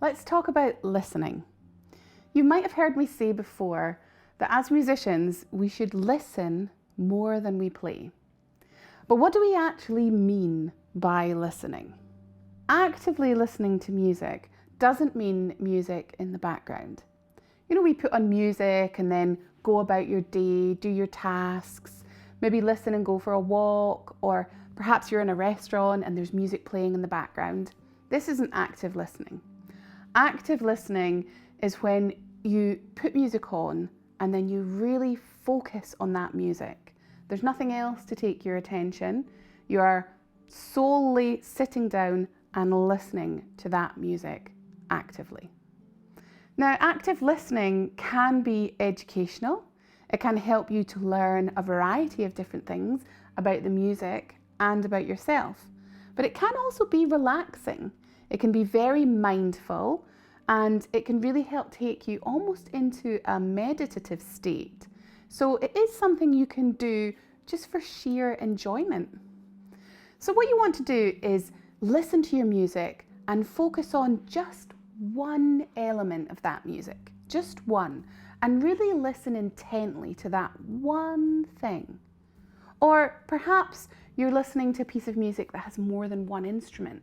Let's talk about listening. You might have heard me say before that as musicians, we should listen more than we play. But what do we actually mean by listening? Actively listening to music doesn't mean music in the background. You know, we put on music and then go about your day, do your tasks, maybe listen and go for a walk, or perhaps you're in a restaurant and there's music playing in the background. This isn't active listening. Active listening is when you put music on and then you really focus on that music. There's nothing else to take your attention. You are solely sitting down and listening to that music actively. Now, active listening can be educational. It can help you to learn a variety of different things about the music and about yourself. But it can also be relaxing. It can be very mindful, and it can really help take you almost into a meditative state. So it is something you can do just for sheer enjoyment. So what you want to do is listen to your music and focus on just one element of that music, just one, and really listen intently to that one thing. Or perhaps you're listening to a piece of music that has more than one instrument.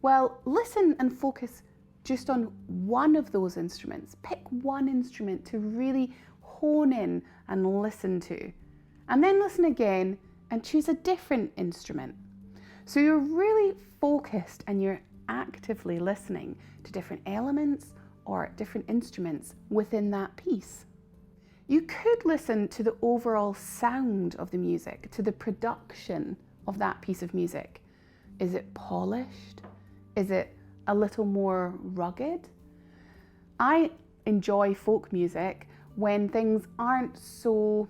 Well, listen and focus just on one of those instruments. Pick one instrument to really hone in and listen to. And then listen again and choose a different instrument. So you're really focused and you're actively listening to different elements or different instruments within that piece. You could listen to the overall sound of the music, to the production of that piece of music. Is it polished? Is it a little more rugged? I enjoy folk music when things aren't so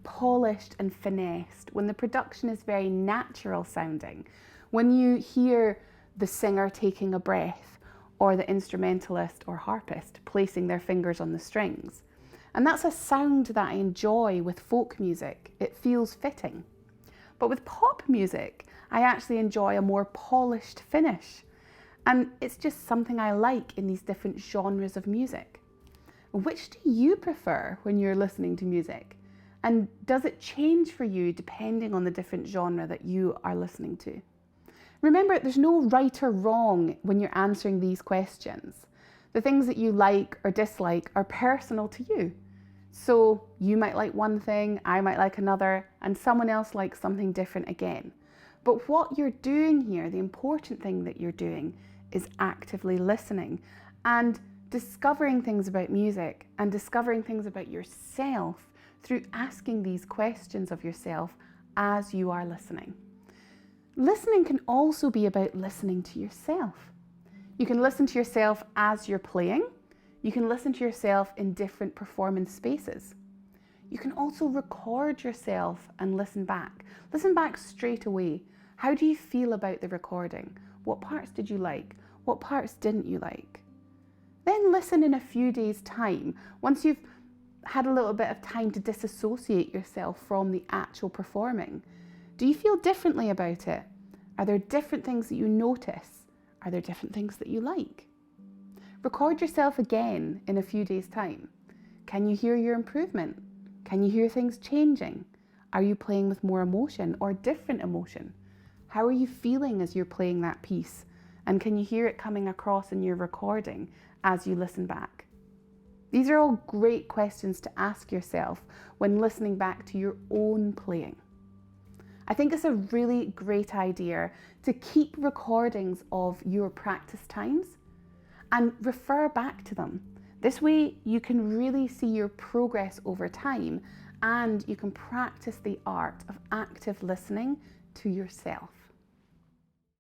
polished and finessed, when the production is very natural sounding, when you hear the singer taking a breath or the instrumentalist or harpist placing their fingers on the strings. And that's a sound that I enjoy with folk music. It feels fitting. But with pop music, I actually enjoy a more polished finish. And it's just something I like in these different genres of music. Which do you prefer when you're listening to music? And does it change for you depending on the different genre that you are listening to? Remember, there's no right or wrong when you're answering these questions. The things that you like or dislike are personal to you. So you might like one thing, I might like another, and someone else likes something different again. But what you're doing here, the important thing that you're doing, is actively listening and discovering things about music and discovering things about yourself through asking these questions of yourself as you are listening. Listening can also be about listening to yourself. You can listen to yourself as you're playing. You can listen to yourself in different performance spaces. You can also record yourself and listen back. Listen back straight away. How do you feel about the recording? What parts did you like? What parts didn't you like? Then listen in a few days' time, once you've had a little bit of time to disassociate yourself from the actual performing. Do you feel differently about it? Are there different things that you notice? Are there different things that you like? Record yourself again in a few days' time. Can you hear your improvement? Can you hear things changing? Are you playing with more emotion or different emotion? How are you feeling as you're playing that piece? And can you hear it coming across in your recording as you listen back? These are all great questions to ask yourself when listening back to your own playing. I think it's a really great idea to keep recordings of your practice times and refer back to them. This way you can really see your progress over time and you can practice the art of active listening to yourself.